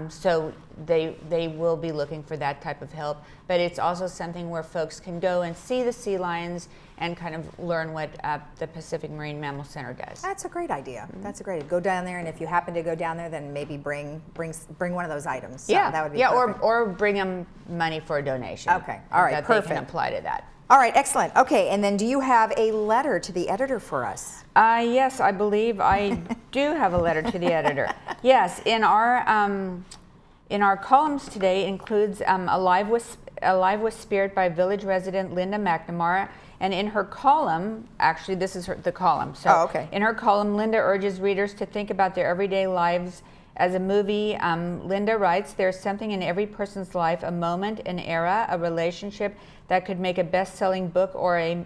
So they will be looking for that type of help, but it's also something where folks can go and see the sea lions and kind of learn what the Pacific Marine Mammal Center does. That's a great idea. That's a great idea. Go down there, and if you happen to go down there, then maybe bring one of those items. So that would be perfect. or bring them money for a donation. Okay, all right, perfect. They can apply to that. All right, excellent. Okay, and then do you have a letter to the editor for us? Yes, I believe I do have a letter to the editor. Yes, in our columns today includes Alive with Spirit by village resident Linda McNamara. And in her column, actually this is the column. So in her column, Linda urges readers to think about their everyday lives as a movie. Linda writes, "There's something in every person's life, a moment, an era, a relationship that could make a best-selling book or a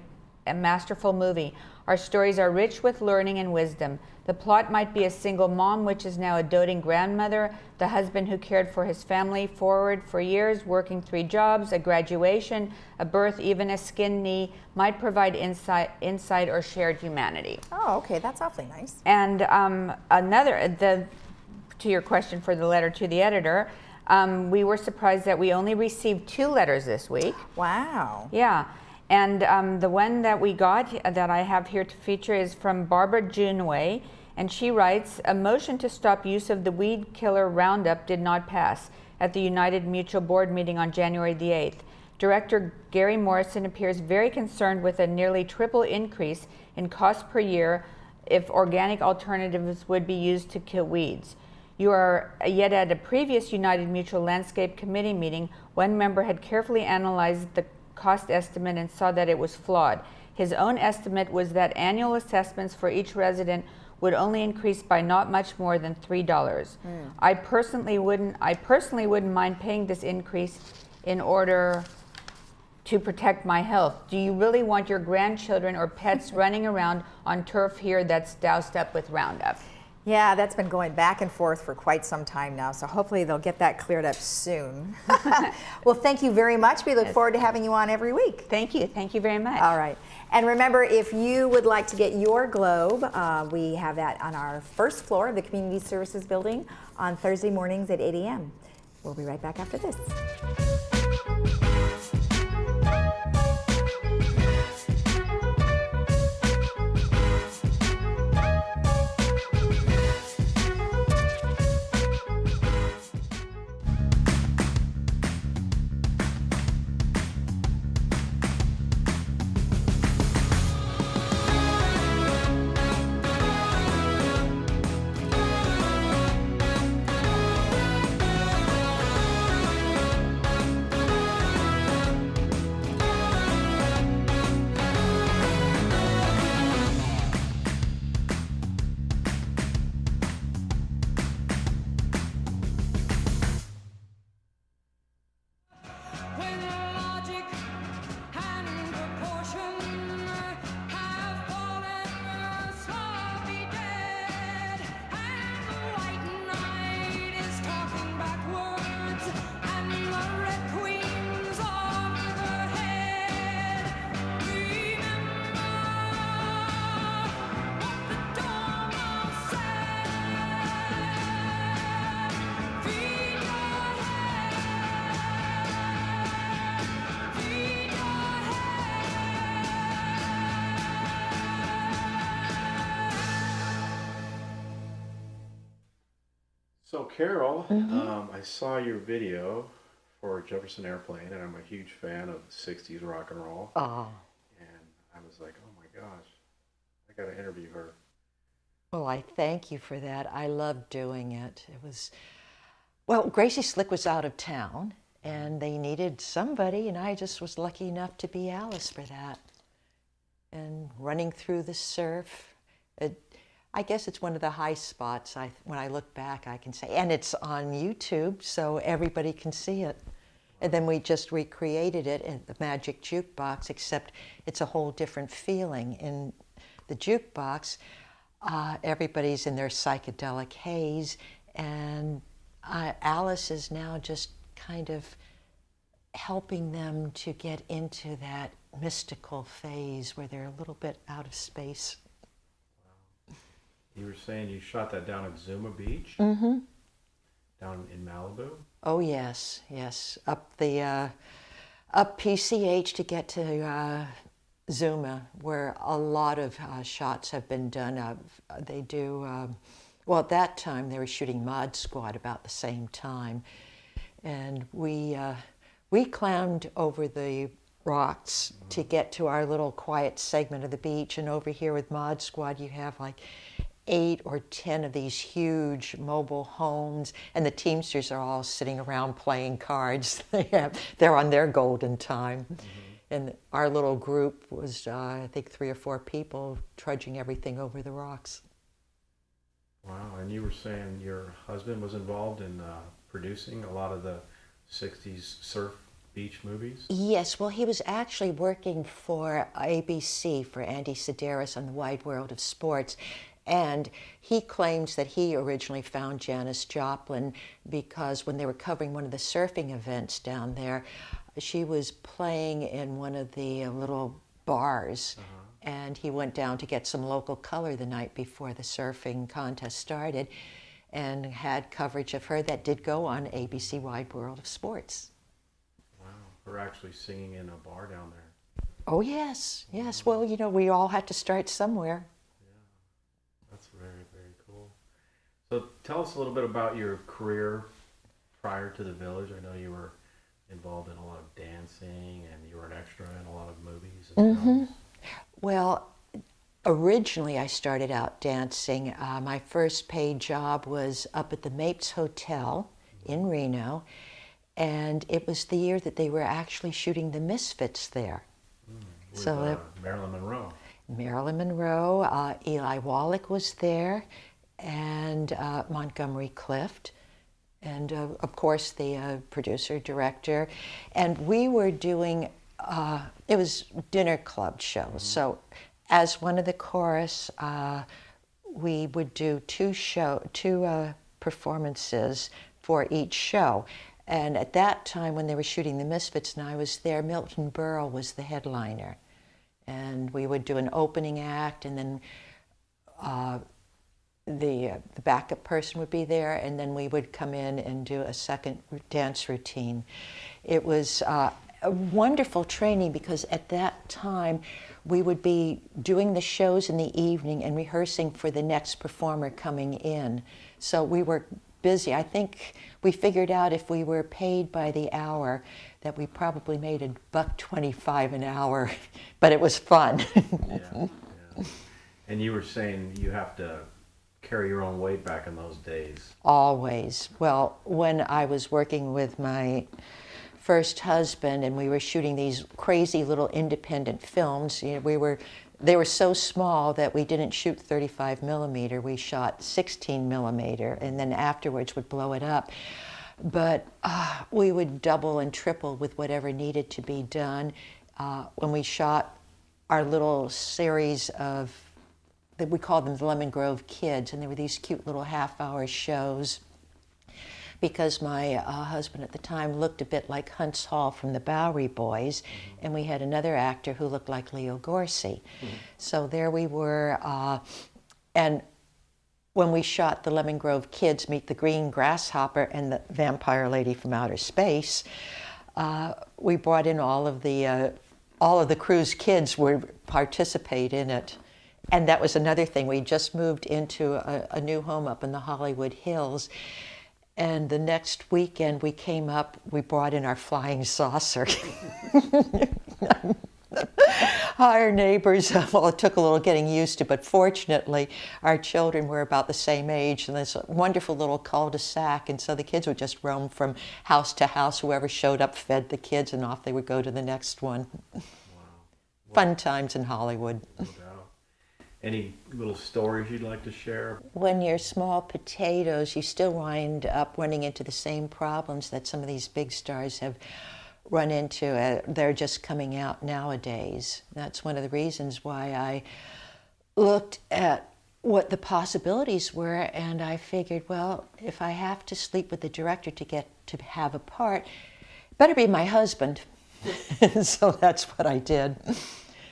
masterful movie. Our stories are rich with learning and wisdom. The plot might be a single mom, which is now a doting grandmother, the husband who cared for his family forward for years, working 3 jobs, a graduation, a birth, even a skinned knee, might provide insight or shared humanity." Oh, okay, that's awfully nice. And to your question for the letter to the editor, we were surprised that we only received 2 letters this week. Wow. Yeah. And the one that we got that I have here to feature is from Barbara Junway, and she writes, "A motion to stop use of the weed killer Roundup did not pass at the United Mutual Board meeting on January the 8th. Director Gary Morrison appears very concerned with a nearly triple increase in cost per year if organic alternatives would be used to kill weeds. Yet at a previous United Mutual Landscape Committee meeting, one member had carefully analyzed the cost estimate and saw that it was flawed. His own estimate was that annual assessments for each resident would only increase by not much more than $3. I personally wouldn't mind paying this increase in order to protect my health. Do you really want your grandchildren or pets running around on turf here that's doused up with Roundup?" Yeah, that's been going back and forth for quite some time now, so hopefully they'll get that cleared up soon. Well, thank you very much. We look forward to having you on every week. Thank you. Thank you very much. All right. And remember, if you would like to get your globe, we have that on our first floor of the Community Services Building on Thursday mornings at 8 a.m. We'll be right back after this. So Carol, I saw your video for Jefferson Airplane, and I'm a huge fan of 60s rock and roll. Oh. And I was like, oh my gosh, I got to interview her. Well, I thank you for that. I loved doing it. It was, well, Gracie Slick was out of town, and they needed somebody, and I just was lucky enough to be Alice for that. And running through the surf, I guess it's one of the high spots. When I look back, I can say, and it's on YouTube, so everybody can see it. And then we just recreated it in the Magic Jukebox, except it's a whole different feeling. In the jukebox, everybody's in their psychedelic haze, and Alice is now just kind of helping them to get into that mystical phase where they're a little bit out of space. You were saying you shot that down at Zuma Beach? Mm-hmm. Down in Malibu? Oh, yes, yes. Up PCH to get to Zuma, where a lot of shots have been done. They do, well, at that time they were shooting Mod Squad about the same time. And we clowned over the rocks to get to our little quiet segment of the beach. And over here with Mod Squad, you have like 8 or 10 of these huge mobile homes, and the Teamsters are all sitting around playing cards. They're on their golden time. And our little group was, I think, 3 or 4 people trudging everything over the rocks. Wow, and you were saying your husband was involved in producing a lot of the 60s surf beach movies? Yes, well, he was actually working for ABC, for Andy Sedaris on The Wide World of Sports. And he claims that he originally found Janis Joplin because when they were covering one of the surfing events down there, she was playing in one of the little bars. And he went down to get some local color the night before the surfing contest started and had coverage of her that did go on ABC Wide World of Sports. Wow, we're actually singing in a bar down there. Oh, yes, yes. Well, you know, we all had to start somewhere. That's very, very cool. So tell us a little bit about your career prior to the Village. I know you were involved in a lot of dancing and you were an extra in a lot of movies and films. Well, originally I started out dancing. My first paid job was up at the Mapes Hotel in Reno, and it was the year that they were actually shooting the Misfits there. With Marilyn Monroe. Marilyn Monroe, Eli Wallach was there, and Montgomery Clift, and of course the producer, director. And we were doing, it was dinner club shows. So as one of the chorus, we would do two performances for each show. And at that time when they were shooting the Misfits and I was there, Milton Berle was the headliner. And we would do an opening act, and then the backup person would be there, and then we would come in and do a second dance routine. It was a wonderful training because at that time we would be doing the shows in the evening and rehearsing for the next performer coming in. So we were busy. I think we figured out if we were paid by the hour that we probably made $1.25 an hour, but it was fun. Yeah. And you were saying you have to carry your own weight back in those days. Always. Well, when I was working with my first husband and we were shooting these crazy little independent films, you know, they were so small that we didn't shoot 35 millimeter, we shot 16 millimeter, and then afterwards would blow it up. But we would double and triple with whatever needed to be done. When we shot our little series of, we called them the Lemon Grove Kids, and they were these cute little half-hour shows. Because my husband at the time looked a bit like Huntz Hall from the Bowery Boys, and we had another actor who looked like Leo Gorcey. So there we were, and when we shot the Lemon Grove Kids Meet the Green Grasshopper and the Vampire Lady from Outer Space, we brought in all of the crew's kids would participate in it. And that was another thing. We just moved into a new home up in the Hollywood Hills. And the next weekend we came up, we brought in our flying saucer. Our neighbors, well, it took a little getting used to, but fortunately, our children were about the same age, and there's a wonderful little cul-de-sac, and so the kids would just roam from house to house. Whoever showed up fed the kids, and off they would go to the next one. Wow. Fun times in Hollywood. No doubt. Any little stories you'd like to share? When you're small potatoes, you still wind up running into the same problems that some of these big stars have run into. They're just coming out nowadays. That's one of the reasons why I looked at what the possibilities were, and I figured, well, if I have to sleep with the director to get to have a part, it better be my husband. So that's what I did.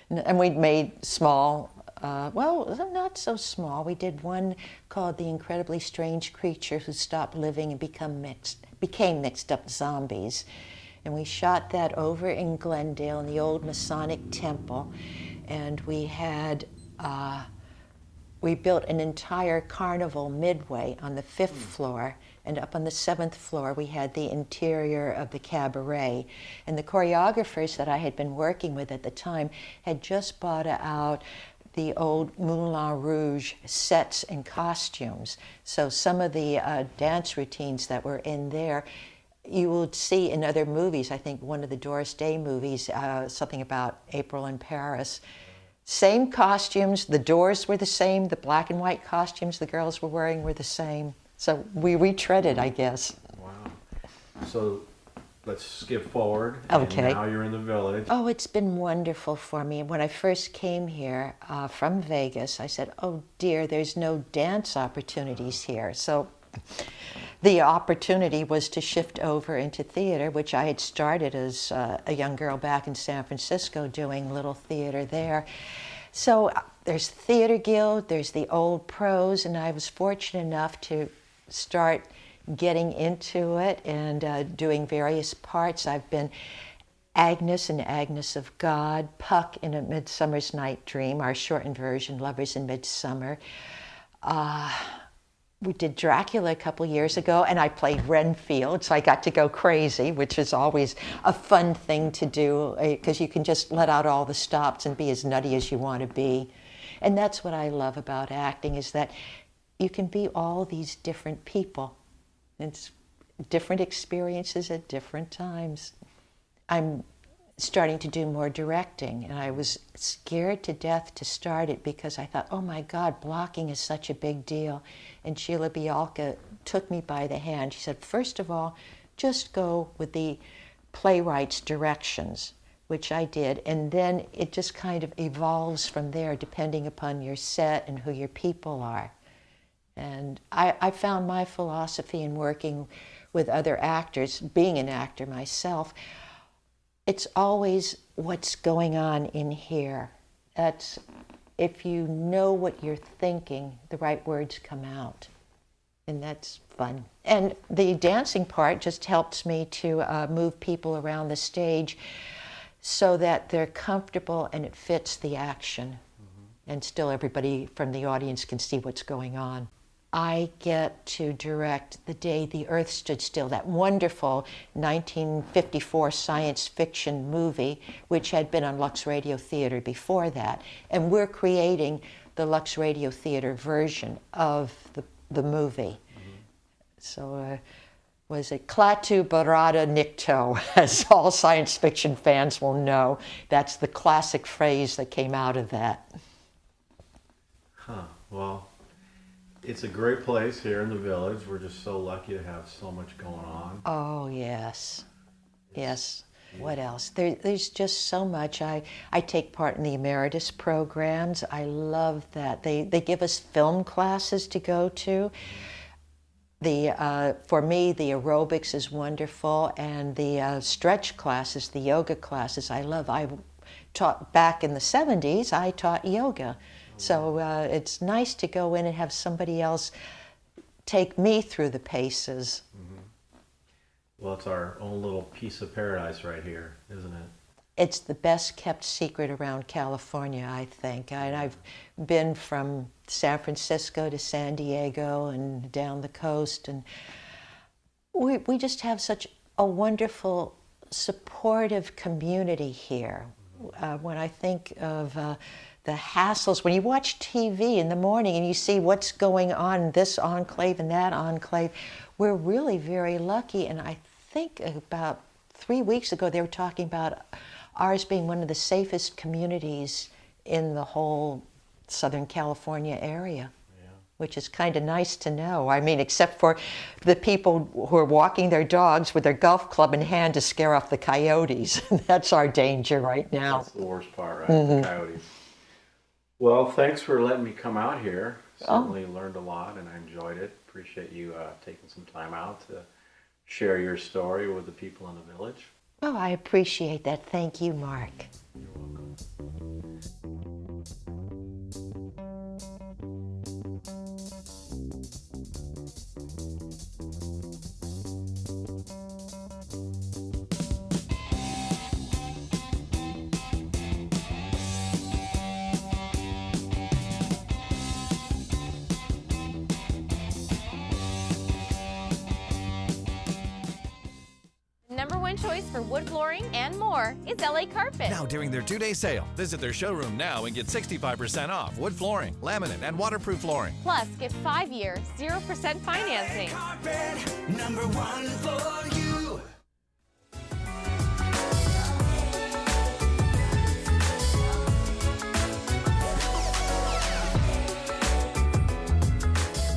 And we'd made small, well, not so small. We did one called The Incredibly Strange Creature Who Stopped Living and Became Mixed Up Zombies. And we shot that over in Glendale in the old Masonic Temple. And we had, we built an entire carnival midway on the 5th floor. And up on the 7th floor, we had the interior of the cabaret. And the choreographers that I had been working with at the time had just bought out the old Moulin Rouge sets and costumes. So some of the dance routines that were in there, you would see in other movies. I think one of the Doris Day movies, something about April in Paris. Same costumes, the doors were the same, the black and white costumes the girls were wearing were the same. So we retreaded, I guess. Wow. So let's skip forward. Okay. And now you're in the Village. Oh, it's been wonderful for me. When I first came here from Vegas, I said, oh dear, there's no dance opportunities here. So the opportunity was to shift over into theater, which I had started as a young girl back in San Francisco doing little theater there. So there's Theater Guild, there's the Old Pros, and I was fortunate enough to start getting into it and doing various parts. I've been Agnes in Agnes of God, Puck in A Midsummer's Night Dream, our shortened version, Lovers in Midsummer. We did Dracula a couple years ago, and I played Renfield, so I got to go crazy, which is always a fun thing to do, because you can just let out all the stops and be as nutty as you want to be. And that's what I love about acting, is that you can be all these different people. It's different experiences at different times. I'm starting to do more directing, and I was scared to death to start it because I thought, oh my God, blocking is such a big deal. And Sheila Bialka took me by the hand. She said, first of all, just go with the playwright's directions, which I did, and then it just kind of evolves from there depending upon your set and who your people are. And I found my philosophy in working with other actors, being an actor myself, it's always what's going on in here. That's, if you know what you're thinking, the right words come out. And that's fun. And the dancing part just helps me to move people around the stage so that they're comfortable and it fits the action. Mm-hmm. And still everybody from the audience can see what's going on. I get to direct The Day the Earth Stood Still, that wonderful 1954 science fiction movie, which had been on Lux Radio Theater before that. And we're creating the Lux Radio Theater version of the movie. Mm-hmm. So was it Klaatu Barada Nikto, as all science fiction fans will know. That's the classic phrase that came out of that. Huh, well, it's a great place here in the Village. We're just so lucky to have so much going on. Oh, yes. Yes. What else? There's just so much. I take part in the emeritus programs. I love that. They give us film classes to go to. For me, the aerobics is wonderful, and the stretch classes, the yoga classes, I love. I taught back in the 70s, I taught yoga. So it's nice to go in and have somebody else take me through the paces. Mm-hmm. Well, it's our own little piece of paradise right here, isn't it? It's the best kept secret around California, I think. I've been from San Francisco to San Diego and down the coast, and we just have such a wonderful, supportive community here. When I think of the hassles, when you watch TV in the morning and you see what's going on in this enclave and that enclave, we're really very lucky. And I think about 3 weeks ago they were talking about ours being one of the safest communities in the whole Southern California area. Which is kind of nice to know. I mean, except for the people who are walking their dogs with their golf club in hand to scare off the coyotes. That's our danger right now. That's the worst part, right? The coyotes. Well, thanks for letting me come out here. Certainly learned a lot and I enjoyed it. Appreciate you taking some time out to share your story with the people in the village. Oh, I appreciate that. Thank you, Mark. You're welcome. #1 choice for wood flooring and more is LA Carpet. Now during their 2-day sale, visit their showroom now and get 65% off wood flooring, laminate, and waterproof flooring. Plus, get 5-year, 0% financing. #1 for you.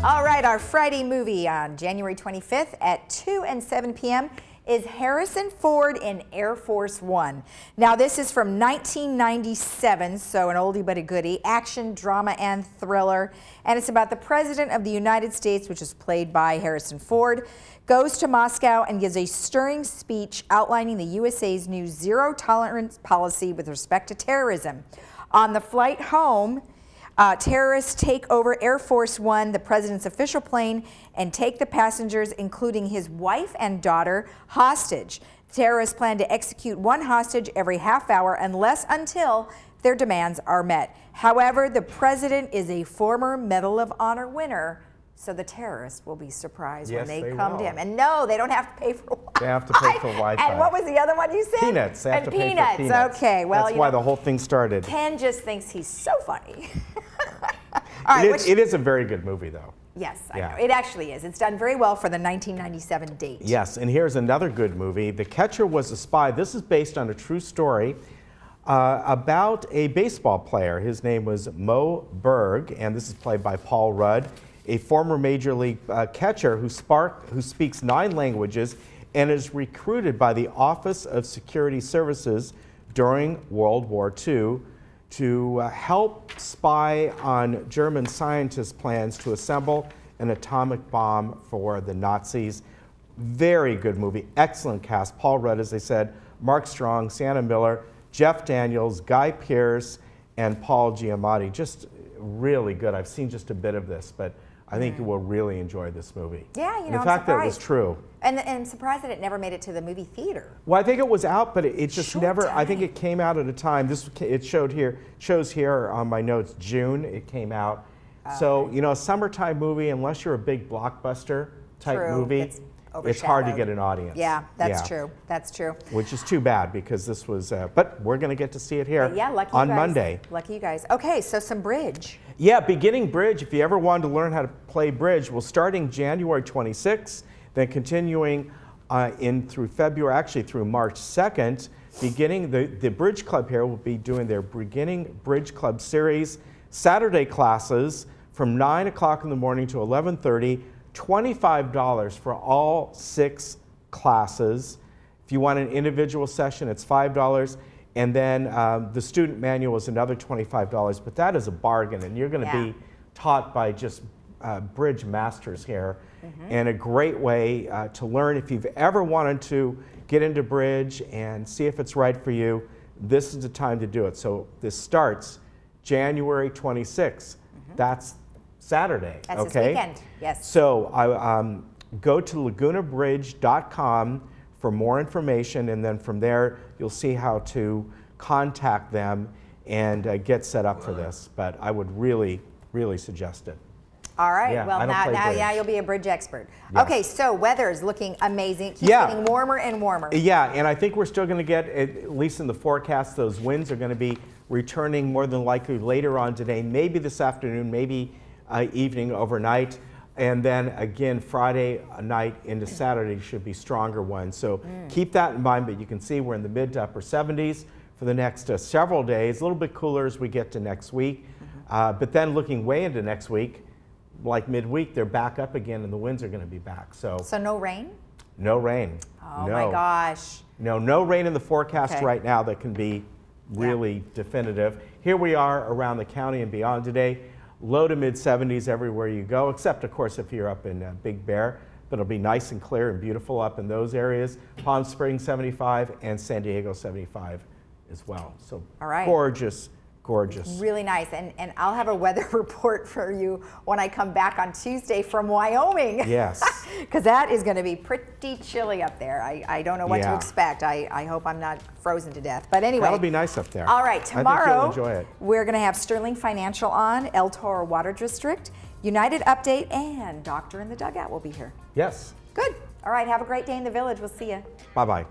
All right, our Friday movie on January 25th at 2 and 7 p.m. is Harrison Ford in Air Force One. Now, this is from 1997, so an oldie but a goodie, action, drama, and thriller. And it's about the President of the United States, which is played by Harrison Ford, goes to Moscow and gives a stirring speech outlining the USA's new zero-tolerance policy with respect to terrorism. On the flight home, terrorists take over Air Force One, the president's official plane, and take the passengers, including his wife and daughter, hostage. Terrorists plan to execute one hostage every half hour until their demands are met. However, the president is a former Medal of Honor winner, so the terrorists will be surprised when they come to him. And no, they don't have to pay for Wi-Fi. They have to pay for Wi-Fi. And what was the other one you said? Peanuts. They have to pay peanuts. for peanuts. Okay, well, that's why the whole thing started. Ken just thinks he's so funny. All right, it is a very good movie, though. Yes, I know. It actually is. It's done very well for the 1997 date. Yes, and here's another good movie. The Catcher Was a Spy. This is based on a true story about a baseball player. His name was Moe Berg, and this is played by Paul Rudd, a former Major League catcher who speaks 9 languages and is recruited by the Office of Security Services during World War II to help spy on German scientists' plans to assemble an atomic bomb for the Nazis. Very good movie, excellent cast. Paul Rudd, as I said, Mark Strong, Sienna Miller, Jeff Daniels, Guy Pearce, and Paul Giamatti. Just really good. I've seen just a bit of this, but I think you will really enjoy this movie. Yeah, you know, the fact that it was true. And surprised that it never made it to the movie theater. Well, I think it was out, but it just never. I think it came out at a time. It shows here on my notes June it came out. So you know, a summertime movie, unless you're a big blockbuster type movie, it's hard to get an audience. Yeah, that's true. That's true. Which is too bad because this was. But we're going to get to see it here lucky on you guys. Monday. Lucky you guys. Okay, so some bridge. Yeah, beginning bridge. If you ever wanted to learn how to play bridge, well, starting January 26th, then continuing through February, actually through March 2nd, beginning the Bridge Club here will be doing their beginning Bridge Club series. Saturday classes from 9 o'clock in the morning to 11:30, $25 for all 6 classes. If you want an individual session, it's $5. And then the student manual is another $25, but that is a bargain, and you're going to be taught by just bridge masters here, and a great way to learn. If you've ever wanted to get into bridge and see if it's right for you, this is the time to do it. So this starts January 26th. That's Saturday. That's this weekend, yes. So go to lagunabridge.com for more information, and then from there you'll see how to contact them and get set up for this. But I would really, really suggest it. All right. Yeah, well, I don't play bridge. now you'll be a bridge expert. Yes. Okay, so weather is looking amazing. Keeps Yeah. getting warmer and warmer. Yeah, and I think we're still going to get, at least in the forecast, those winds are going to be returning more than likely later on today, maybe this afternoon, maybe evening, overnight. And then again, Friday night into Saturday should be stronger ones. So keep that in mind, but you can see we're in the mid to upper 70s for the next several days, a little bit cooler as we get to next week. But then looking way into next week, like midweek, they're back up again and the winds are going to be back. So no rain? No rain. Oh no. my gosh. No rain in the forecast Okay. right now that can be really definitive. Here we are around the county and beyond today. Low to mid 70s everywhere you go, except of course if you're up in Big Bear, but it'll be nice and clear and beautiful up in those areas. Palm Springs 75 and San Diego 75 as well. So all right. Gorgeous, gorgeous. Really nice. And I'll have a weather report for you when I come back on Tuesday from Wyoming. Yes. Because that is going to be pretty chilly up there. I don't know what to Yeah. expect. I hope I'm not frozen to death. But anyway. That'll be nice up there. All right, tomorrow I think you'll enjoy it. we're going to have Sterling Financial on, El Toro Water District, United Update, and Doctor in the Dugout will be here. Yes. Good. All right, have a great day in the village. We'll see you. Bye-bye.